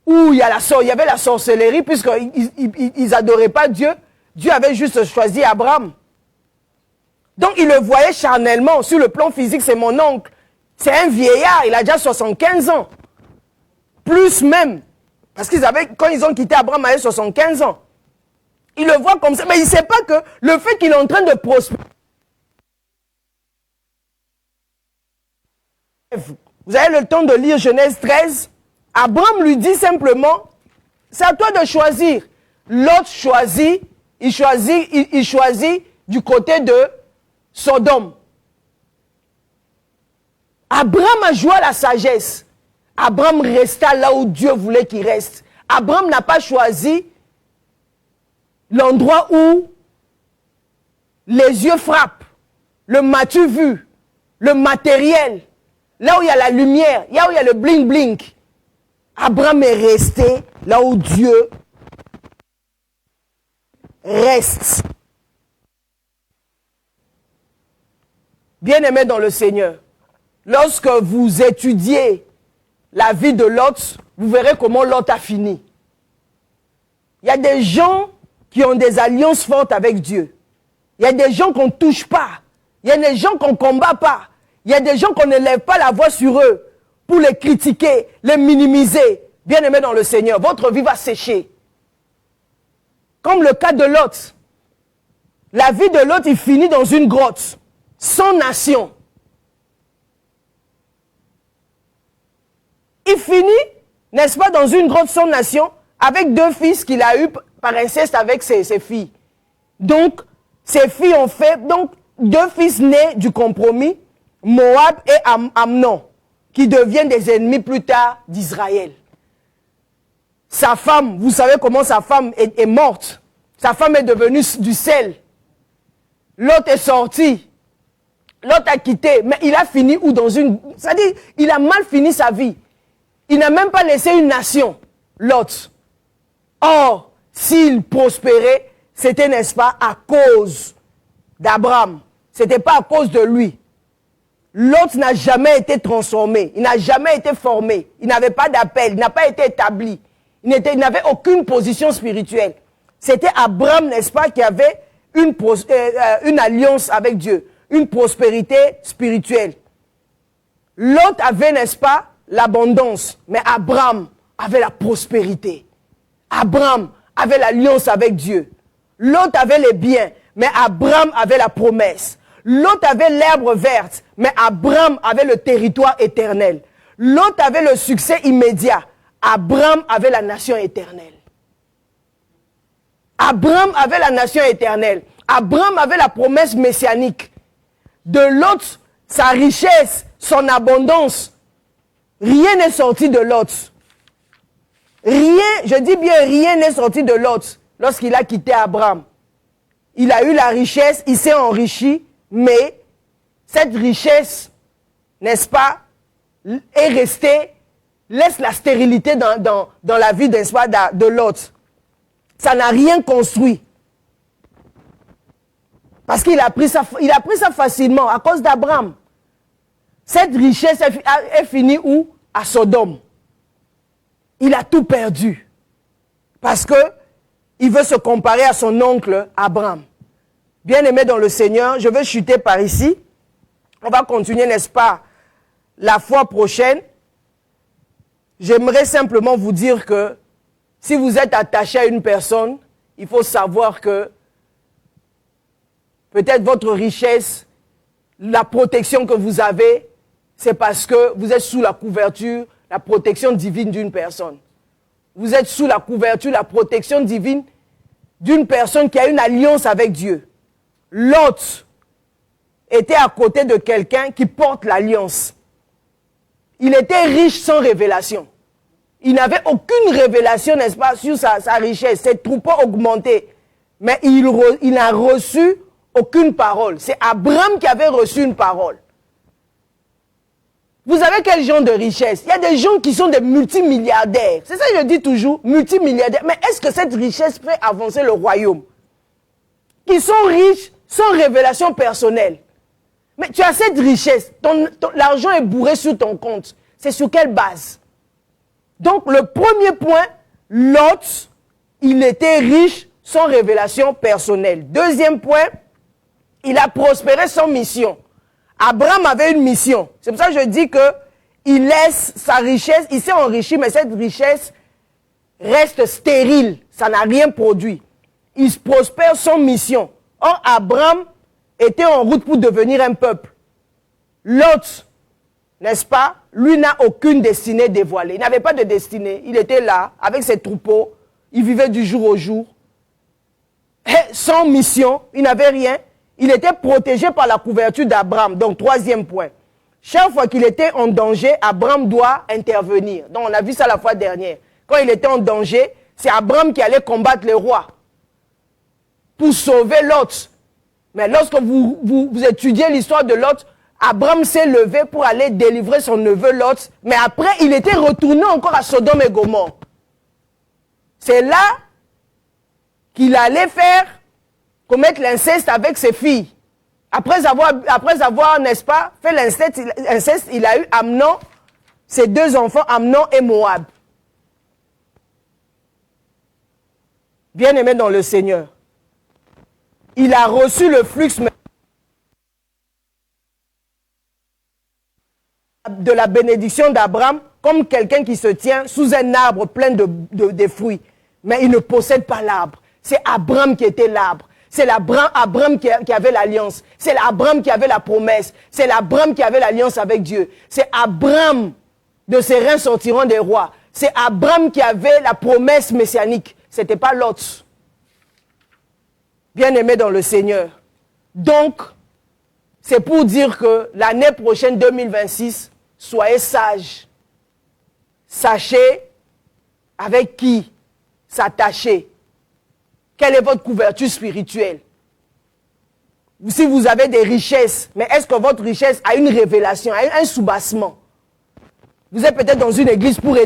où il y avait la sorcellerie, puisqu'ils n'adoraient pas Dieu. Dieu avait juste choisi Abraham. Donc, il le voyait charnellement. Sur le plan physique, c'est mon oncle. C'est un vieillard, il a déjà 75 ans. Plus même. Parce quand ils ont quitté Abraham, il avait 75 ans. Il le voit comme ça, mais il ne sait pas que le fait qu'il est en train de prospérer. Vous avez le temps de lire Genèse 13. Abraham lui dit simplement, c'est à toi de choisir. L'autre choisit, il choisit du côté de Sodome. Abraham a joué à la sagesse. Abraham resta là où Dieu voulait qu'il reste. Abraham n'a pas choisi l'endroit où les yeux frappent, le m'as-tu vu, le matériel, là où il y a la lumière, là où il y a le bling-bling. Abraham est resté là où Dieu reste. Bien-aimés dans le Seigneur, lorsque vous étudiez la vie de Lot, vous verrez comment Lot a fini. Il y a des gens qui ont des alliances fortes avec Dieu. Il y a des gens qu'on ne touche pas. Il y a des gens qu'on ne combat pas. Il y a des gens qu'on ne lève pas la voix sur eux pour les critiquer, les minimiser. Bien-aimés dans le Seigneur, votre vie va sécher. Comme le cas de Lot. La vie de Lot, il finit dans une grotte. 100 nations. Il finit, n'est-ce pas, dans une grotte 100 nations, avec 2 fils qu'il a eu par inceste avec ses filles. Donc, ses filles ont fait, donc, 2 fils nés du compromis, Moab et Amnon, qui deviennent des ennemis plus tard d'Israël. Sa femme, vous savez comment sa femme est morte. Sa femme est devenue du sel. L'autre est sorti. L'autre a quitté. Mais il a fini où dans une... C'est-à-dire, il a mal fini sa vie. Il n'a même pas laissé une nation, Lot. Or, s'il prospérait, c'était, n'est-ce pas, à cause d'Abraham. Ce n'était pas à cause de lui. Lot n'a jamais été transformé. Il n'a jamais été formé. Il n'avait pas d'appel. Il n'a pas été établi. Il n'avait aucune position spirituelle. C'était Abraham, n'est-ce pas, qui avait une alliance avec Dieu. Une prospérité spirituelle. Lot avait, n'est-ce pas, l'abondance. Mais Abraham avait la prospérité. Abraham avait l'alliance avec Dieu. Lot avait les biens, mais Abraham avait la promesse. Lot avait l'herbe verte, mais Abraham avait le territoire éternel. Lot avait le succès immédiat. Abraham avait la nation éternelle. Abraham avait la nation éternelle. Abraham avait la promesse messianique. De Lot, sa richesse, son abondance, rien n'est sorti de Lot. Rien, je dis bien rien n'est sorti de Lot lorsqu'il a quitté Abraham. Il a eu la richesse, il s'est enrichi, mais cette richesse, n'est-ce pas, est restée, laisse la stérilité dans la vie, n'est-ce pas, de Lot. Ça n'a rien construit. Parce qu'il a pris ça facilement à cause d'Abraham. Cette richesse est finie où? À Sodome. Il a tout perdu. Parce que il veut se comparer à son oncle Abraham. Bien-aimé dans le Seigneur, je veux chuter par ici. On va continuer, n'est-ce pas, la fois prochaine. J'aimerais simplement vous dire que si vous êtes attaché à une personne, il faut savoir que peut-être votre richesse, la protection que vous avez, c'est parce que vous êtes sous la couverture, la protection divine d'une personne. Vous êtes sous la couverture, la protection divine d'une personne qui a une alliance avec Dieu. Lot était à côté de quelqu'un qui porte l'alliance. Il était riche sans révélation. Il n'avait aucune révélation, n'est-ce pas, sur sa richesse. Ses troupeaux augmentaient. Mais il n'a reçu aucune parole. C'est Abraham qui avait reçu une parole. Vous savez quel genre de richesse? Il y a des gens qui sont des multimilliardaires. C'est ça que je dis toujours, multimilliardaires. Mais est-ce que cette richesse fait avancer le royaume? Qui sont riches sans révélation personnelle. Mais tu as cette richesse. L'argent est bourré sur ton compte. C'est sur quelle base? Donc le premier point, Lot, il était riche sans révélation personnelle. Deuxième point, il a prospéré sans mission. Abraham avait une mission. C'est pour ça que je dis que il laisse sa richesse, il s'est enrichi, mais cette richesse reste stérile. Ça n'a rien produit. Il prospère sans mission. Or, Abraham était en route pour devenir un peuple. Lot, n'est-ce pas, lui n'a aucune destinée dévoilée. Il n'avait pas de destinée. Il était là, avec ses troupeaux. Il vivait du jour au jour. Et sans mission, il n'avait rien. Il était protégé par la couverture d'Abraham. Donc, troisième point. Chaque fois qu'il était en danger, Abraham doit intervenir. Donc, on a vu ça la fois dernière. Quand il était en danger, c'est Abraham qui allait combattre les rois pour sauver Lot. Mais lorsque vous étudiez l'histoire de Lot, Abraham s'est levé pour aller délivrer son neveu Lot. Mais après, il était retourné encore à Sodome et Gomorrhe. C'est là qu'il allait commettre l'inceste avec ses filles. Après avoir, n'est-ce pas, fait l'inceste, il a eu Amnon, ses 2 enfants, Amnon et Moab. Bien-aimé dans le Seigneur, il a reçu le flux de la bénédiction d'Abraham comme quelqu'un qui se tient sous un arbre plein de fruits. Mais il ne possède pas l'arbre. C'est Abraham qui était l'arbre. C'est Abraham qui avait l'alliance. C'est Abraham qui avait la promesse. C'est Abraham qui avait l'alliance avec Dieu. C'est Abraham, de ses reins sortiront des rois. C'est Abraham qui avait la promesse messianique. Ce n'était pas Lot. Bien-aimé dans le Seigneur. Donc, c'est pour dire que l'année prochaine, 2026, soyez sages. Sachez avec qui s'attacher. Quelle est votre couverture spirituelle? Si vous avez des richesses, mais est-ce que votre richesse a une révélation, a un soubassement? Vous êtes peut-être dans une église pour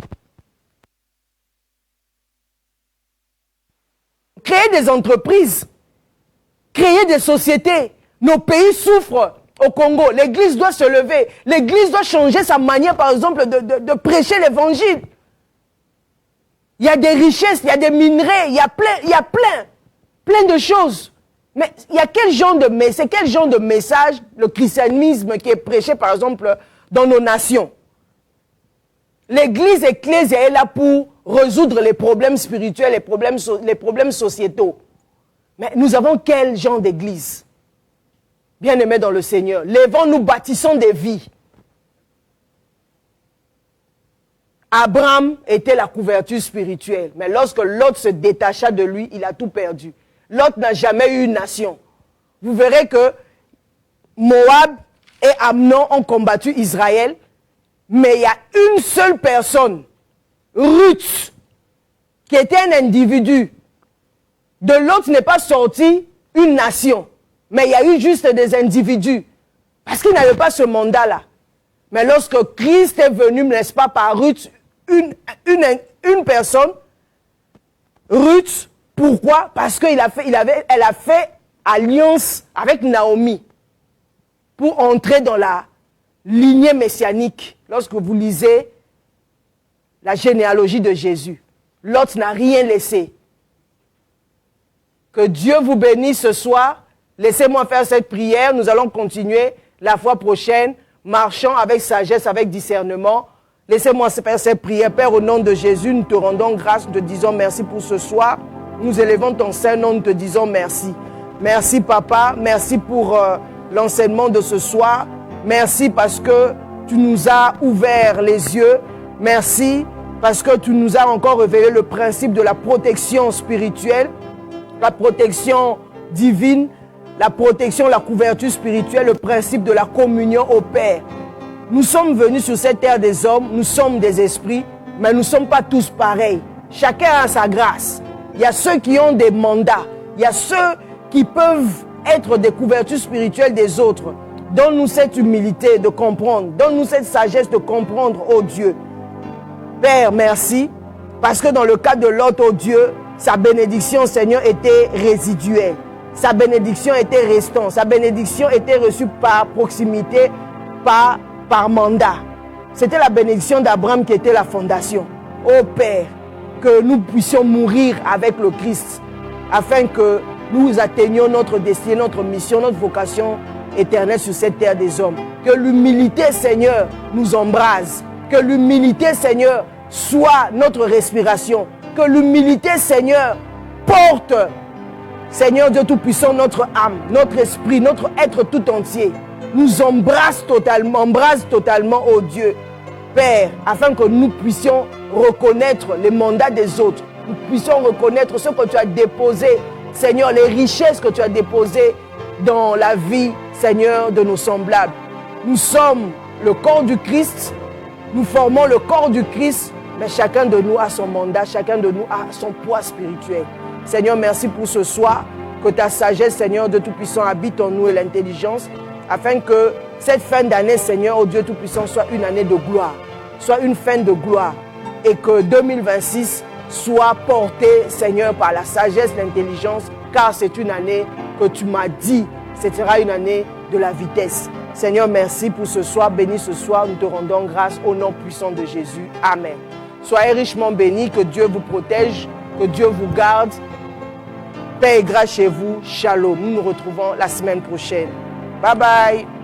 créer des entreprises, créer des sociétés. Nos pays souffrent au Congo. L'église doit se lever. L'église doit changer sa manière, par exemple, de prêcher l'évangile. Il y a des richesses, il y a des minerais, il y a plein de choses. Mais il y a quel genre de message, le christianisme qui est prêché, par exemple, dans nos nations? L'église ecclésia est là pour résoudre les problèmes spirituels, les problèmes sociétaux. Mais nous avons quel genre d'église? Bien-aimés dans le Seigneur, lèvons-nous, bâtissons des vies. Abraham était la couverture spirituelle. Mais lorsque Lot se détacha de lui, il a tout perdu. Lot n'a jamais eu une nation. Vous verrez que Moab et Amnon ont combattu Israël. Mais il y a une seule personne, Ruth, qui était un individu. De Lot n'est pas sorti une nation. Mais il y a eu juste des individus. Parce qu'il n'avait pas ce mandat-là. Mais lorsque Christ est venu, n'est-ce pas, par Ruth, une personne, Ruth, pourquoi? Parce qu'elle a fait alliance avec Naomi pour entrer dans la lignée messianique. Lorsque vous lisez la généalogie de Jésus, Lot n'a rien laissé. Que Dieu vous bénisse ce soir. Laissez-moi faire cette prière. Nous allons continuer la fois prochaine, marchant avec sagesse, avec discernement. Laissez-moi faire cette prière. Père, au nom de Jésus, nous te rendons grâce, nous te disons merci pour ce soir. Nous élevons ton saint nom, nous te disons merci. Merci, Papa. Merci pour l'enseignement de ce soir. Merci parce que tu nous as ouvert les yeux. Merci parce que tu nous as encore révélé le principe de la protection spirituelle, la protection divine, la protection, la couverture spirituelle, le principe de la communion au Père. Nous sommes venus sur cette terre des hommes, nous sommes des esprits, mais nous ne sommes pas tous pareils. Chacun a sa grâce. Il y a ceux qui ont des mandats, il y a ceux qui peuvent être des couvertures spirituelles des autres. Donne-nous cette humilité de comprendre, donne-nous cette sagesse de comprendre, oh Dieu. Père, merci, parce que dans le cas de Lot, oh Dieu, sa bénédiction, Seigneur, était résiduelle. Sa bénédiction était restante. Sa bénédiction était reçue par proximité, par mandat. C'était la bénédiction d'Abraham qui était la fondation. Ô Père, que nous puissions mourir avec le Christ, afin que nous atteignions notre destinée, notre mission, notre vocation éternelle sur cette terre des hommes. Que l'humilité, Seigneur, nous embrase. Que l'humilité, Seigneur, soit notre respiration. Que l'humilité, Seigneur, porte, Seigneur Dieu Tout-Puissant, notre âme, notre esprit, notre être tout entier. Nous embrasse totalement, oh Dieu, Père, afin que nous puissions reconnaître les mandats des autres. Nous puissions reconnaître ce que tu as déposé, Seigneur, les richesses que tu as déposées dans la vie, Seigneur, de nos semblables. Nous sommes le corps du Christ, nous formons le corps du Christ, mais chacun de nous a son mandat, chacun de nous a son poids spirituel. Seigneur, merci pour ce soir, que ta sagesse, Seigneur, de Tout-Puissant, habite en nous et l'intelligence, afin que cette fin d'année, Seigneur, oh Dieu Tout-Puissant, soit une année de gloire, soit une fin de gloire, et que 2026 soit portée, Seigneur, par la sagesse, l'intelligence, car c'est une année que tu m'as dit, ce sera une année de la vitesse. Seigneur, merci pour ce soir, bénis ce soir, nous te rendons grâce au nom puissant de Jésus. Amen. Soyez richement bénis, que Dieu vous protège, que Dieu vous garde. Paix et grâce chez vous. Shalom. Nous nous retrouvons la semaine prochaine. Bye bye.